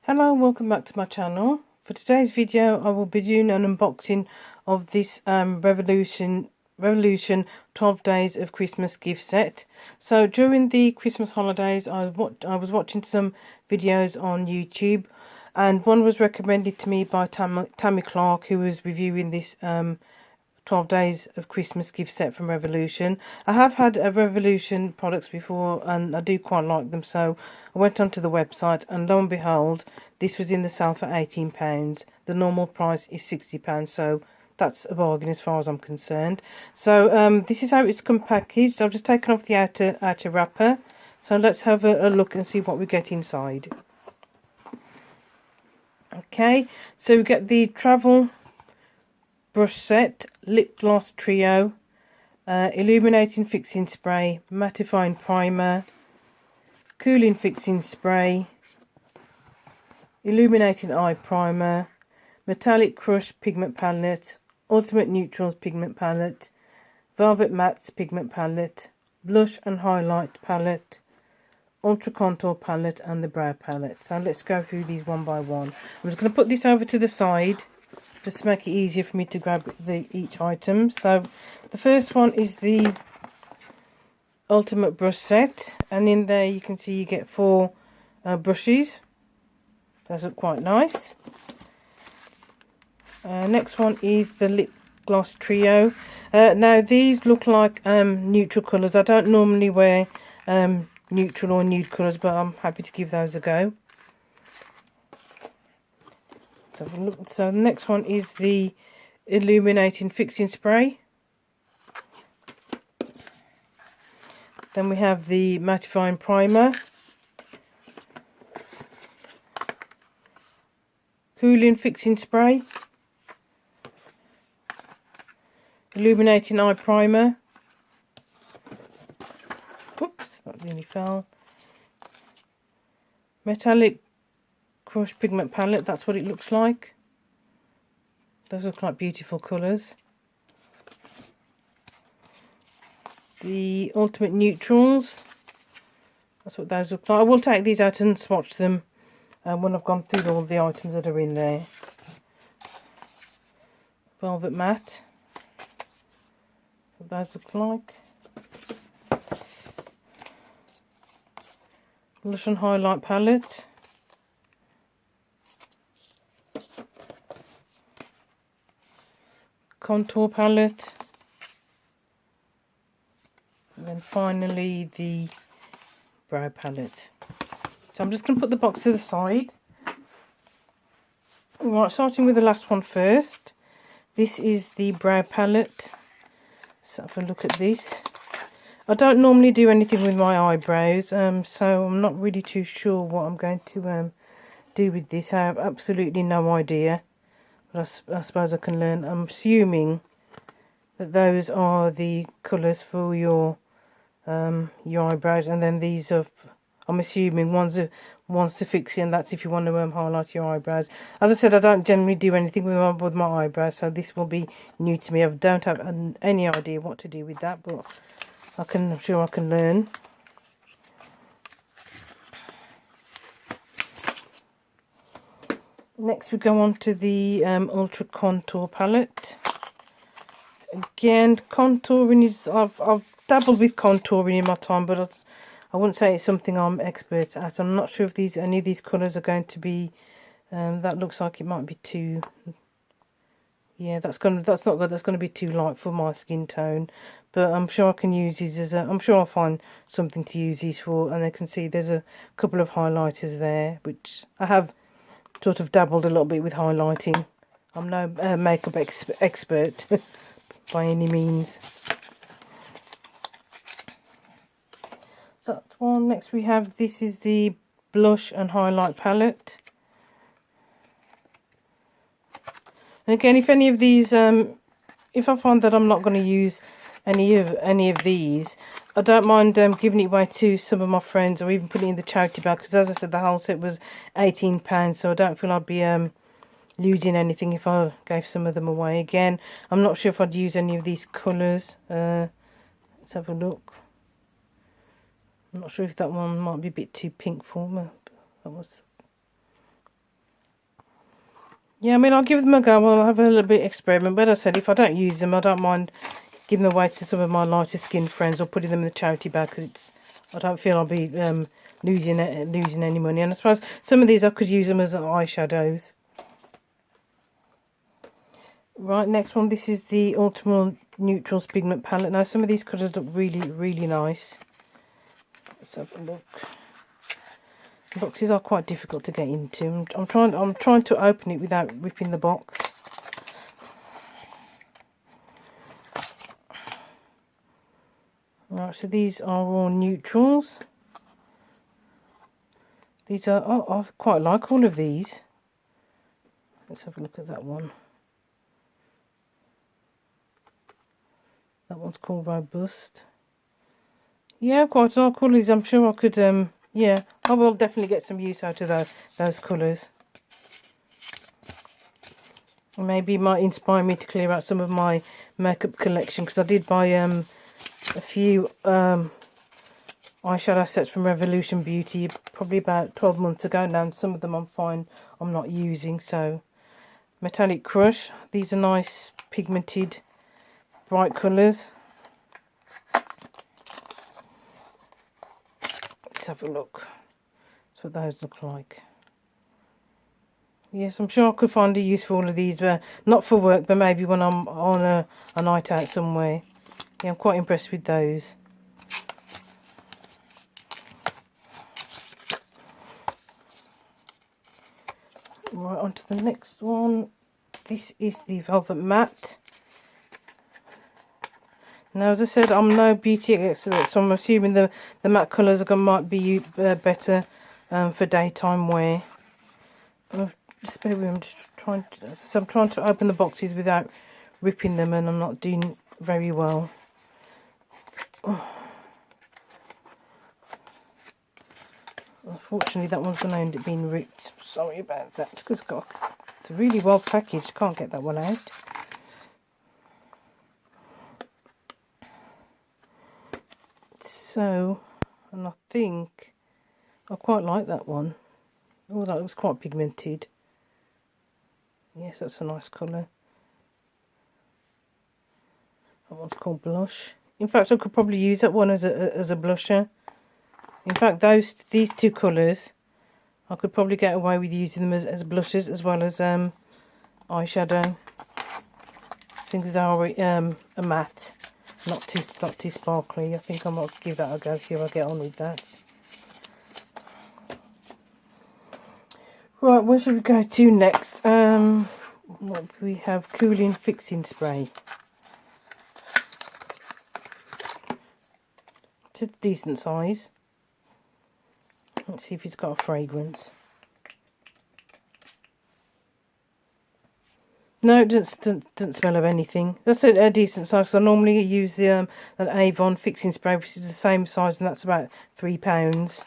Hello and welcome back to my channel. For today's video I will be doing an unboxing of this Revolution 12 Days of Christmas gift set. So during the Christmas holidays I was watching some videos on YouTube, and one was recommended to me by Tammy Clark, who was reviewing this 12 Days of Christmas gift set from Revolution. I have had Revolution products before and I do quite like them, so I went onto the website and lo and behold, this was in the sale for £18. The normal price is £60, so that's a bargain as far as I'm concerned. So this is how it's come packaged. I've just taken off the outer wrapper. So let's have a look and see what we get inside. Okay, so we get the travel brush set, lip gloss trio, illuminating fixing spray, mattifying primer, cooling fixing spray, illuminating eye primer, metallic crush pigment palette, ultimate neutrals pigment palette, velvet mattes pigment palette, blush and highlight palette, ultra contour palette, and the brow palette. So let's go through these one by one. I'm just going to put this over to the side just to make it easier for me to grab each item. So the first one is the ultimate brush set, and in there you can see you get 4 brushes. Those look quite nice. Next one is the lip gloss trio. Now these look like neutral colours. I don't normally wear neutral or nude colours, but I'm happy to give those a go. So the next one is the illuminating fixing spray. Then we have the mattifying primer, cooling fixing spray, illuminating eye primer. Oops, that really fell. Metallic crush pigment palette, that's what it looks like. Those look like beautiful colours. The ultimate neutrals, that's what those look like. I will take these out and swatch them when I've gone through all the items that are in there. Velvet matte, what those look like. Blush and highlight palette. Contour palette, and then finally the brow palette. So I'm just going to put the box to the side. Right, starting with the last one first. This is the brow palette. Let's have a look at this. I don't normally do anything with my eyebrows, so I'm not really too sure what I'm going to do with this. I have absolutely no idea. But I suppose I can learn. I'm assuming that those are the colours for your eyebrows, and then these are, I'm assuming one's to fix it, and that's if you want to highlight your eyebrows. As I said, I don't generally do anything with my eyebrows, so this will be new to me. I don't have any idea what to do with that, but I'm sure I can learn. Next we go on to the Ultra Contour palette. Again, contouring is, I've dabbled with contouring in my time, but I wouldn't say it's something I'm expert at. I'm not sure if any of these colours are going to be, that looks like it might be too, yeah, that's not good. That's going to be too light for my skin tone, but I'm sure I can use these as I'm sure I'll find something to use these for. And I can see there's a couple of highlighters there, which I have sort of dabbled a little bit with highlighting. I'm no makeup expert by any means. So that's one. Next we have, this is the blush and highlight palette. And again, if any of these, if I find that I'm not going to use any of these, I don't mind giving it away to some of my friends, or even putting it in the charity bag, because as I said, the whole set was £18, so I don't feel I'd be losing anything if I gave some of them away. Again, I'm not sure if I'd use any of these colours. Let's have a look. I'm not sure if that one might be a bit too pink for me. That was Yeah, I mean, I'll give them a go. I'll have a little bit of experiment. But as I said, if I don't use them, I don't mind giving them away to some of my lighter skinned friends or putting them in the charity bag, because I don't feel I'll be losing any money. And I suppose some of these I could use them as eyeshadows. Right, next one. This is the Ultimate Neutrals Pigment Palette. Now, some of these colours look really, really nice. Let's have a look. Boxes are quite difficult to get into. I'm trying to open it without ripping the box. Right, so these are all neutrals. These are, oh, I quite like all of these. Let's have a look at that one. That one's called Robust. Yeah, quite like all of these. I'm sure I could, yeah, I will definitely get some use out of those colours. Maybe it might inspire me to clear out some of my makeup collection, because I did buy a few eyeshadow sets from Revolution Beauty probably about 12 months ago now, and some of them I'm not using. So Metallic Crush, these are nice pigmented bright colours. Let's have a look. That's what those look like. Yes, I'm sure I could find a use for all of these, but not for work, but maybe when I'm on a night out somewhere. Yeah, I'm quite impressed with those. Right, on to the next one. This is the Velvet Matte. Now, as I said, I'm no beauty expert, so I'm assuming the matte colours might be better for daytime wear. Just bear with me, I'm trying to open the boxes without ripping them, and I'm not doing very well. Oh. Unfortunately, that one's going to end up being ripped. Sorry about that, because it's really well packaged. Can't get that one out. So, and I think I quite like that one. Oh, that looks quite pigmented. Yes, that's a nice colour. That one's called Blush. In fact, I could probably use that one as a blusher. In fact, these two colours, I could probably get away with using them as blushes as well as eyeshadow. I think these are a matte, not too sparkly. I think I might give that a go, see how I get on with that. Right, where should we go to next? What we have? Cooling Fixing Spray. It's a decent size. Let's see if it's got a fragrance. No, it doesn't smell of anything. That's a decent size. I normally use an Avon fixing spray, which is the same size, and that's about £3.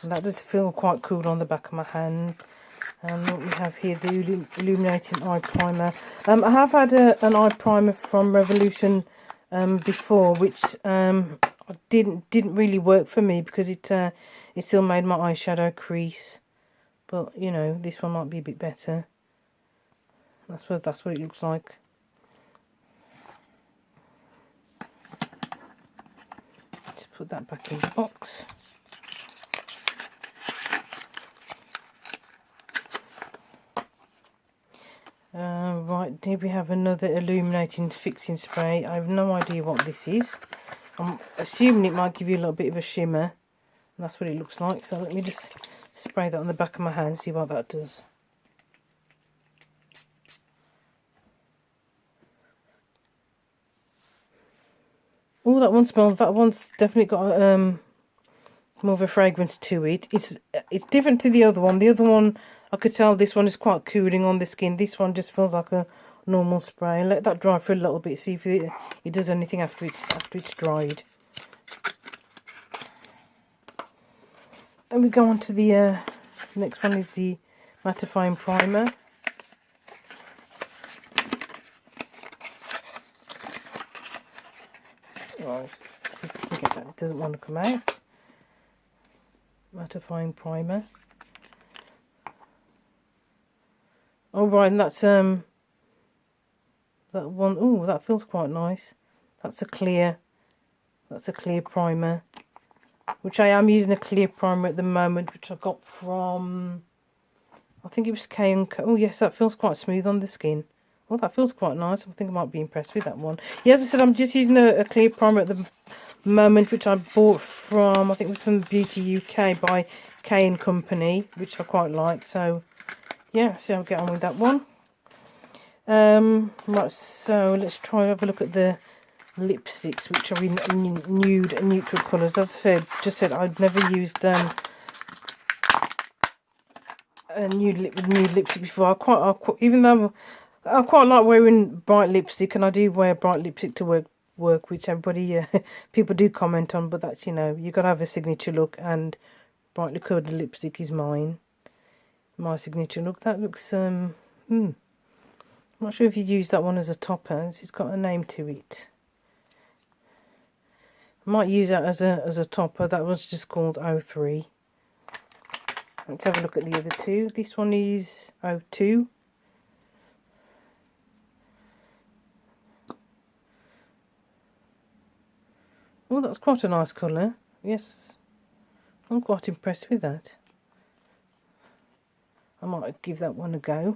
And that does feel quite cool on the back of my hand. And what we have here, the Illuminating Eye Primer. I have had an eye primer from Revolution before, which didn't really work for me, because it still made my eyeshadow crease. But you know, this one might be a bit better. That's what it looks like. Just put that back in the box. Right, here we have another Illuminating Fixing Spray. I have no idea what this is. I'm assuming it might give you a little bit of a shimmer. And that's what it looks like. So let me just spray that on the back of my hand, see what that does. Oh, that one smells. That one's definitely got more of a fragrance to it. It's different to the other one. The other one, I could tell this one is quite cooling on the skin. This one just feels like a normal spray. Let that dry for a little bit. See if it does anything after it's dried. Then we go on to the next one is the mattifying primer. Right, see if we can get that. It doesn't want to come out. Mattifying primer. Oh right, and that's that one. Oh, that feels quite nice. That's a clear primer, which I am using a clear primer at the moment, which I got from, I think it was K & Co. Oh yes, that feels quite smooth on the skin. Oh, that feels quite nice. I think I might be impressed with that one. Yeah, as I said, I'm just using a clear primer at the moment, which I bought from, I think it was from Beauty UK by K & Company, which I quite like. So yeah, see how I get on with that one. Right, so let's try and have a look at the lipsticks, which are in nude and neutral colours. As I said, I'd never used a nude lipstick before. Even though I quite like wearing bright lipstick, and I do wear bright lipstick to work, which everybody people do comment on. But that's, you know, you got to have a signature look, and brightly coloured lipstick is my signature look. That looks I'm not sure if you'd use that one as a topper. It's got a name to it. I might use that as a topper. That was just called 03. Let's have a look at the other two. This one is 02. Oh, that's quite a nice colour. Yes, I'm quite impressed with that. I might give that one a go.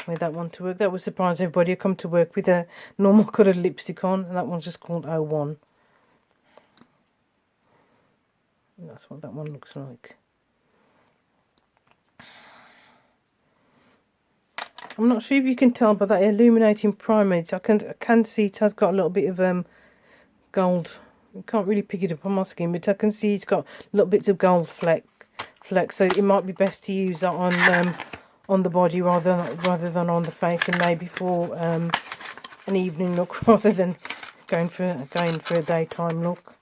With that one to work. That would surprise everybody. I come to work with a normal coloured lipstick on, and that one's just called 01. And that's what that one looks like. I'm not sure if you can tell by that illuminating primer. I can see it has got a little bit of gold. You can't really pick it up on my skin, but I can see it's got little bits of gold flecks. So it might be best to use that on the body rather than on the face, and maybe for an evening look rather than going for a daytime look.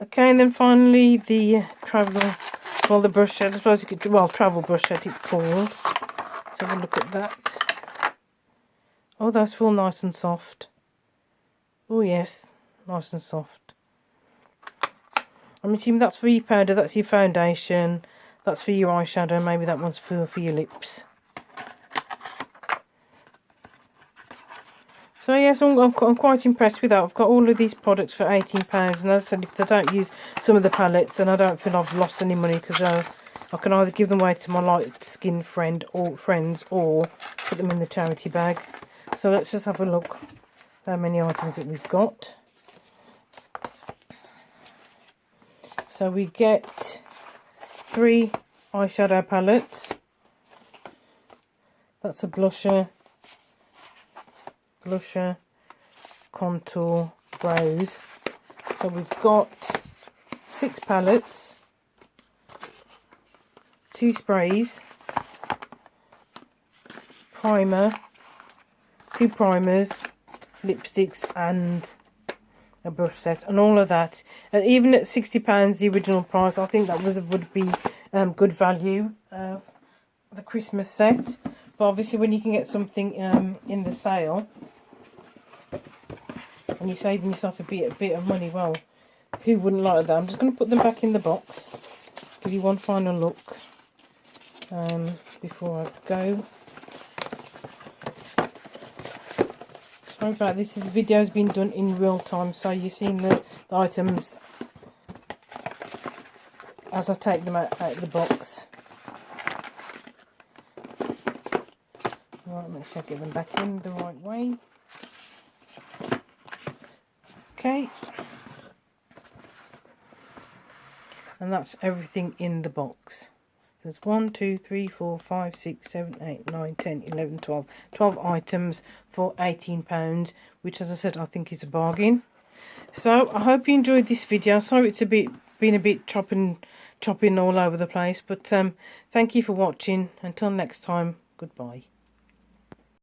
Okay, and then finally the the brush set. I suppose you could, well, travel brush set it's called. Let's have a look at that. Oh, those feel nice and soft. Oh yes, nice and soft. I'm assuming that's for your powder, that's your foundation, that's for your eyeshadow, maybe that one's for your lips. So yes, I'm quite impressed with that. I've got all of these products for £18, and as I said, if I don't use some of the palettes, and I don't feel I've lost any money, because I can either give them away to my light skin friends or put them in the charity bag. So let's just have a look how many items that we've got. So we get 3 eyeshadow palettes. That's a blusher, contour, brows. So we've got 6 palettes, 2 sprays, primer, 2 primers, lipsticks, and a brush set, and all of that. And even at £60, the original price, I think that would be good value for the Christmas set. But obviously, when you can get something in the sale, and you're saving yourself a bit of money, well, who wouldn't like that? I'm just going to put them back in the box, give you one final look before I go. Sorry about this. This video has been done in real time, so you're seeing the items as I take them out of the box. Right, make sure I get them back in the right way. Okay. And that's everything in the box. There's 1, 2, 3, 4, 5, 6, 7, 8, 9, 10, 11, 12. 12 items for £18, which, as I said, I think is a bargain. So I hope you enjoyed this video. Sorry it's been a bit chopping all over the place, but thank you for watching. Until next time, goodbye.